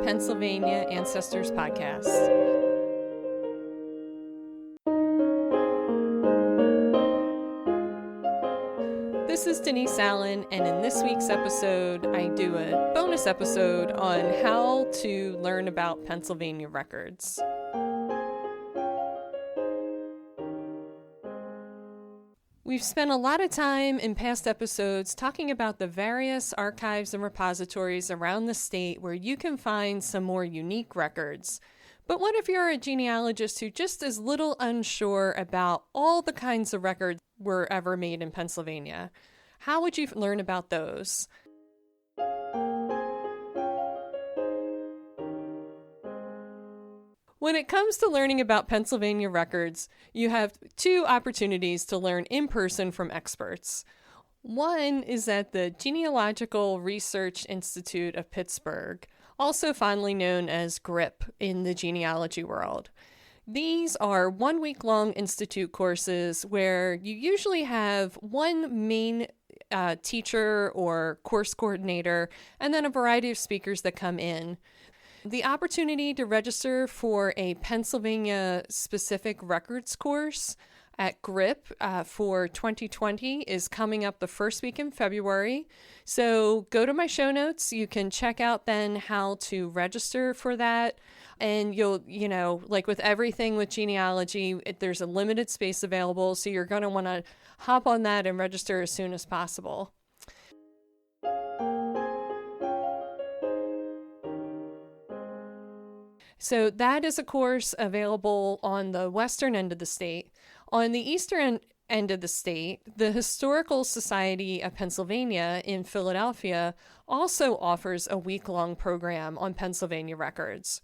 Pennsylvania Ancestors Podcast. This is Denise Allen, and in this week's episode, I do a bonus episode on how to learn about Pennsylvania records. We've spent a lot of time in past episodes talking about the various archives and repositories around the state where you can find some more unique records. But what if you're a genealogist who just is little unsure about all the kinds of records were ever made in Pennsylvania? How would you learn about those? When it comes to learning about Pennsylvania records, you have two opportunities to learn in person from experts. One is at the Genealogical Research Institute of Pittsburgh, also fondly known as GRIP in the genealogy world. These are 1 week-long institute courses where you usually have one main teacher or course coordinator, and then a variety of speakers that come in. The opportunity to register for a Pennsylvania-specific records course at GRIP for 2020 is coming up the first week in February. So go to my show notes. You can check out then how to register for that. And you'll, like with everything with genealogy, there's a limited space available. So you're going to want to hop on that and register as soon as possible. So that is a course available on the western end of the state. On the eastern end of the state, the Historical Society of Pennsylvania in Philadelphia also offers a week-long program on Pennsylvania records.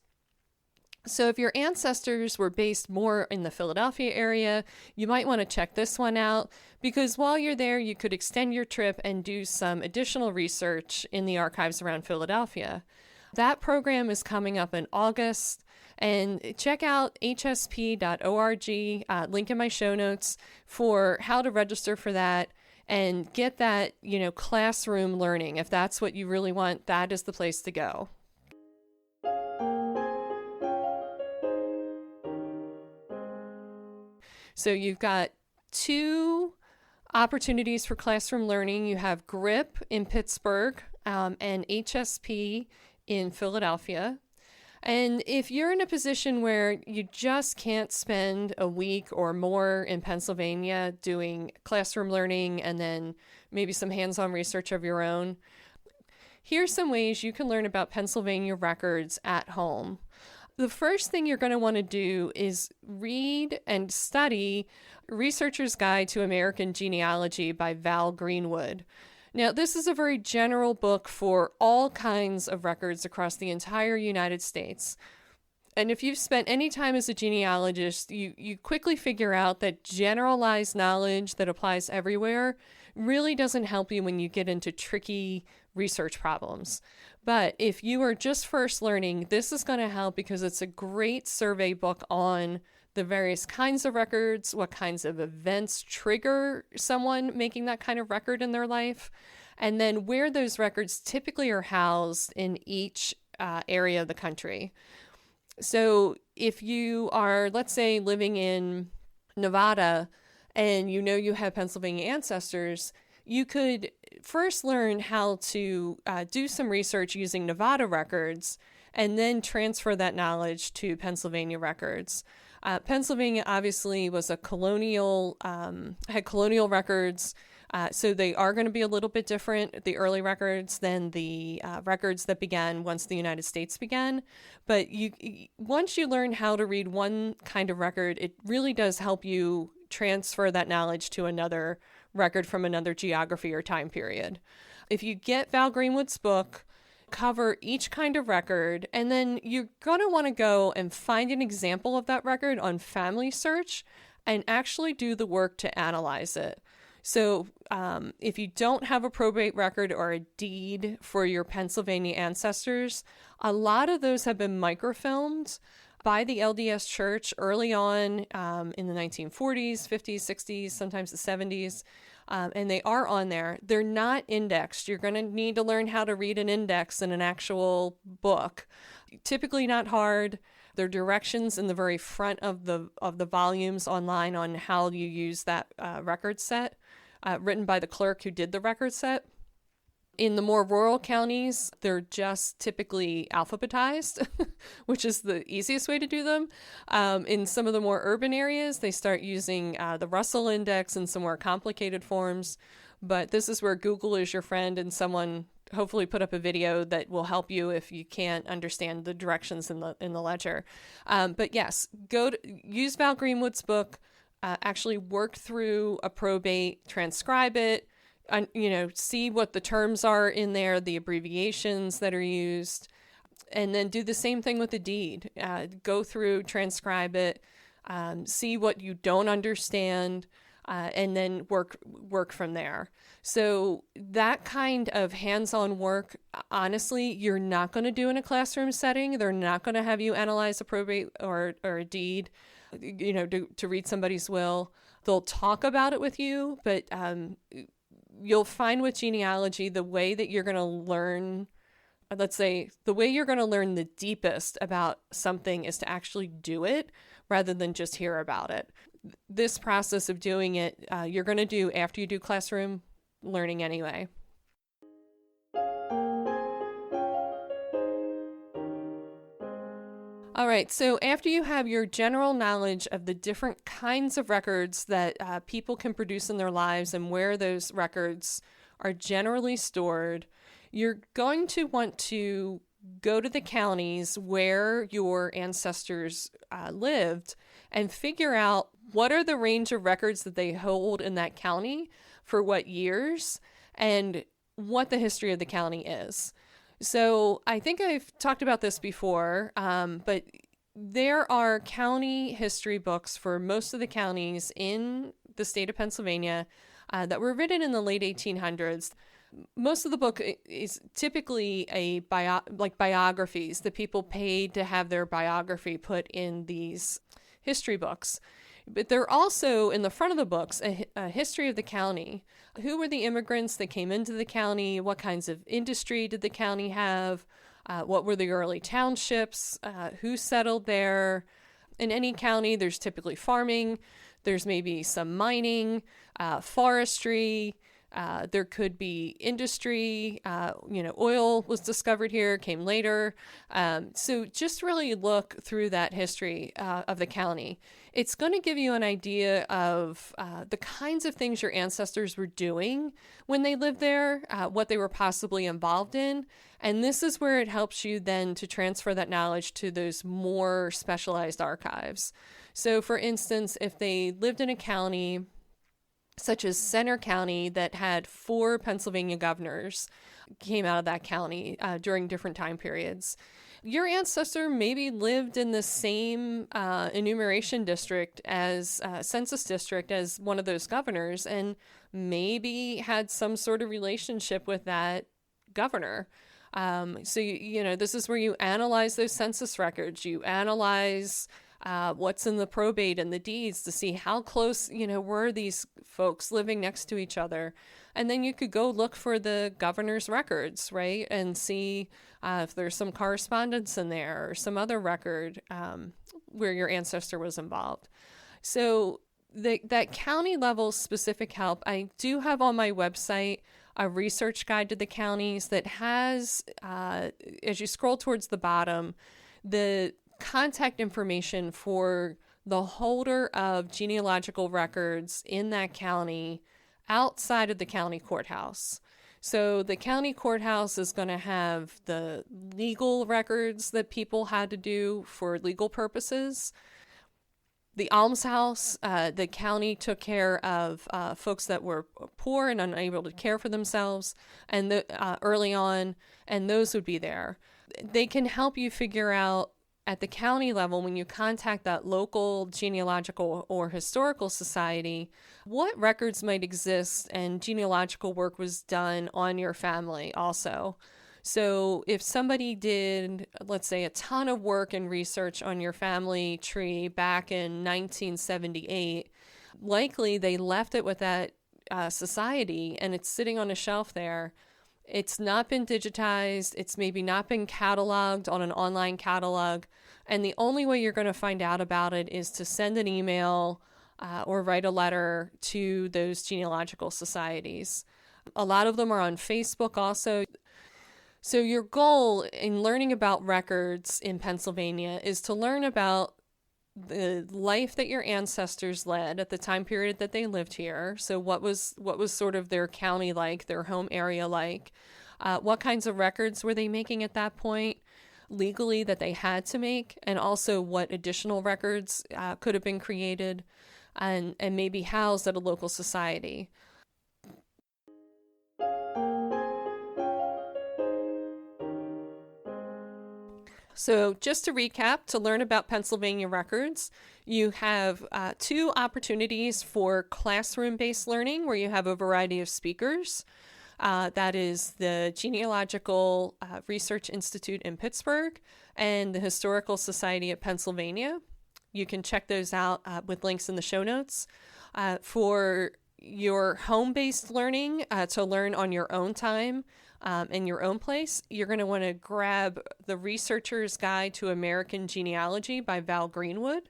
So if your ancestors were based more in the Philadelphia area, you might want to check this one out, because while you're there, you could extend your trip and do some additional research in the archives around Philadelphia. That program is coming up in August, and check out hsp.org, link in my show notes, for how to register for that and get that, classroom learning. If that's what you really want, that is the place to go. So you've got two opportunities for classroom learning. You have GRIP in Pittsburgh and HSP in Philadelphia. And if you're in a position where you just can't spend a week or more in Pennsylvania doing classroom learning and then maybe some hands-on research of your own, here's some ways you can learn about Pennsylvania records at home. The first thing you're going to want to do is read and study Researcher's Guide to American Genealogy by Val Greenwood. Now, this is a very general book for all kinds of records across the entire United States. And if you've spent any time as a genealogist, you quickly figure out that generalized knowledge that applies everywhere really doesn't help you when you get into tricky research problems. But if you are just first learning, this is going to help because it's a great survey book on the various kinds of records, what kinds of events trigger someone making that kind of record in their life, and then where those records typically are housed in each area of the country. So if you are, let's say, living in Nevada and you have Pennsylvania ancestors, you could first learn how to do some research using Nevada records and then transfer that knowledge to Pennsylvania records. Pennsylvania obviously was a had colonial records, so they are going to be a little bit different, the early records, than the records that began once the United States began. But once you learn how to read one kind of record, it really does help you transfer that knowledge to another record from another geography or time period. If you get Val Greenwood's book, cover each kind of record, and then you're going to want to go and find an example of that record on Family Search and actually do the work to analyze it. So if you don't have a probate record or a deed for your Pennsylvania ancestors, a lot of those have been microfilmed by the LDS Church early on in the 1940s, 50s, 60s, sometimes the 70s. And they are on there. They're not indexed. You're going to need to learn how to read an index in an actual book. Typically not hard. There are directions in the very front of the volumes online on how you use that record set, written by the clerk who did the record set. In the more rural counties, they're just typically alphabetized, which is the easiest way to do them. In some of the more urban areas, they start using the Russell Index in some more complicated forms. But this is where Google is your friend, and someone hopefully put up a video that will help you if you can't understand the directions in the ledger. But yes, use Val Greenwood's book, actually work through a probate, transcribe it, see what the terms are in there, the abbreviations that are used, and then do the same thing with the deed. Go through, transcribe it, see what you don't understand, and then work from there. So that kind of hands-on work, honestly, you're not going to do in a classroom setting. They're not going to have you analyze a probate or a deed, to read somebody's will. They'll talk about it with you, but you'll find with genealogy, the way that you're going to learn, let's say, the way you're going to learn the deepest about something is to actually do it rather than just hear about it. This process of doing it, you're going to do after you do classroom learning anyway. All right, so after you have your general knowledge of the different kinds of records that people can produce in their lives and where those records are generally stored, you're going to want to go to the counties where your ancestors lived and figure out what are the range of records that they hold in that county for what years and what the history of the county is. So I think I've talked about this before, but there are county history books for most of the counties in the state of Pennsylvania that were written in the late 1800s. Most of the book is typically biographies that people paid to have their biography put in these history books. But they're also, in the front of the books, a history of the county. Who were the immigrants that came into the county? What kinds of industry did the county have? What were the early townships? Who settled there? In any county, there's typically farming. There's maybe some mining, forestry. There could be industry. Oil was discovered here, came later. So just really look through that history of the county. It's going to give you an idea of the kinds of things your ancestors were doing when they lived there, what they were possibly involved in. And this is where it helps you then to transfer that knowledge to those more specialized archives. So for instance, if they lived in a county such as Center County that had 4 Pennsylvania governors came out of that county during different time periods. Your ancestor maybe lived in the same enumeration district as census district as one of those governors and maybe had some sort of relationship with that governor. So, this is where you analyze those census records. You analyze what's in the probate and the deeds to see how close, were these folks living next to each other. And then you could go look for the governor's records, right? And see if there's some correspondence in there or some other record where your ancestor was involved. So that county level specific help, I do have on my website a research guide to the counties that has, as you scroll towards the bottom, the contact information for the holder of genealogical records in that county outside of the county courthouse. So the county courthouse is going to have the legal records that people had to do for legal purposes. The almshouse, the county took care of folks that were poor and unable to care for themselves and early on, and those would be there. They can help you figure out at the county level, when you contact that local genealogical or historical society, what records might exist and genealogical work was done on your family also. So if somebody did, let's say, a ton of work and research on your family tree back in 1978, likely they left it with that society and it's sitting on a shelf there. It's not been digitized. It's maybe not been cataloged on an online catalog. And the only way you're going to find out about it is to send an email or write a letter to those genealogical societies. A lot of them are on Facebook also. So your goal in learning about records in Pennsylvania is to learn about the life that your ancestors led at the time period that they lived here. So what was sort of their county like, their home area like? What kinds of records were they making at that point legally that they had to make? And also what additional records could have been created and maybe housed at a local society. So just to recap, to learn about Pennsylvania records, you have 2 opportunities for classroom-based learning where you have a variety of speakers. That is the Genealogical Research Institute in Pittsburgh and the Historical Society of Pennsylvania. You can check those out with links in the show notes. For your home-based learning, to learn on your own time, in your own place, you're going to want to grab The Researcher's Guide to American Genealogy by Val Greenwood.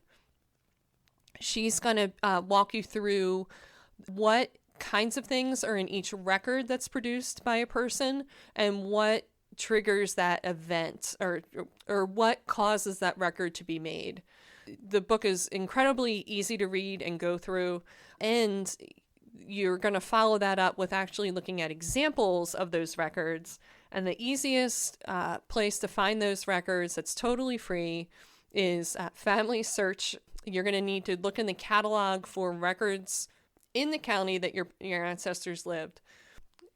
She's going to walk you through what kinds of things are in each record that's produced by a person and what triggers that event or what causes that record to be made. The book is incredibly easy to read and go through, and you're going to follow that up with actually looking at examples of those records. And the easiest place to find those records that's totally free is Family Search. You're going to need to look in the catalog for records in the county that your ancestors lived.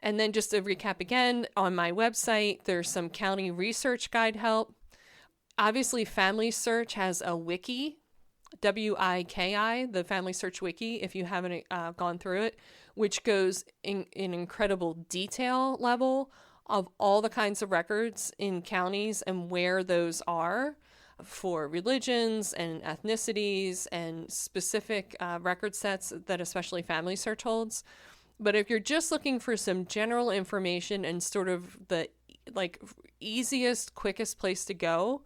And then just to recap again, on my website, there's some county research guide help. Obviously, Family Search has a wiki, WIKI, the Family Search Wiki, if you haven't gone through it, which goes in incredible detail level of all the kinds of records in counties and where those are for religions and ethnicities and specific record sets that especially Family Search holds. But if you're just looking for some general information and sort of the easiest, quickest place to go,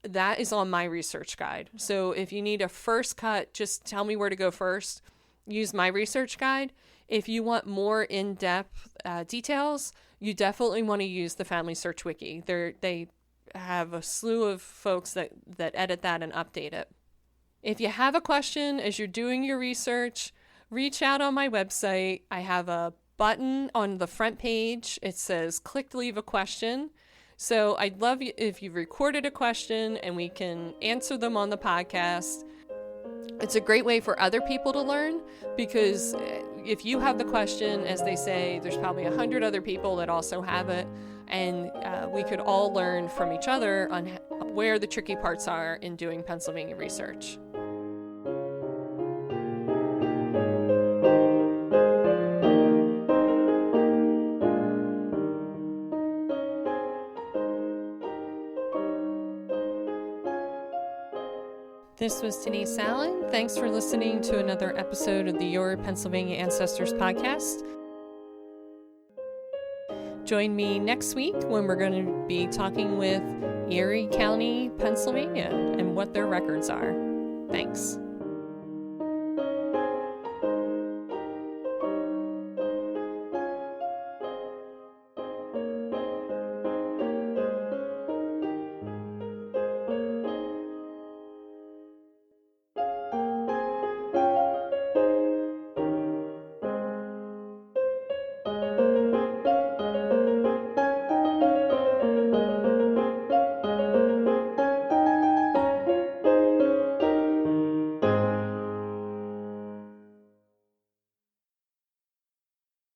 that is on my research guide. So if you need a first cut, just tell me where to go first. Use my research guide. If you want more in-depth details, you definitely want to use the Family Search Wiki. They have a slew of folks that edit that and update it. If you have a question as you're doing your research, reach out on my website. I have a button on the front page. It says click to leave a question. So I'd love you if you recorded a question and we can answer them on the podcast. It's a great way for other people to learn because if you have the question, as they say, there's probably 100 other people that also have it. And we could all learn from each other on where the tricky parts are in doing Pennsylvania research. This was Denise Allen. Thanks for listening to another episode of the Your Pennsylvania Ancestors podcast. Join me next week when we're going to be talking with Erie County, Pennsylvania, and what their records are. Thanks.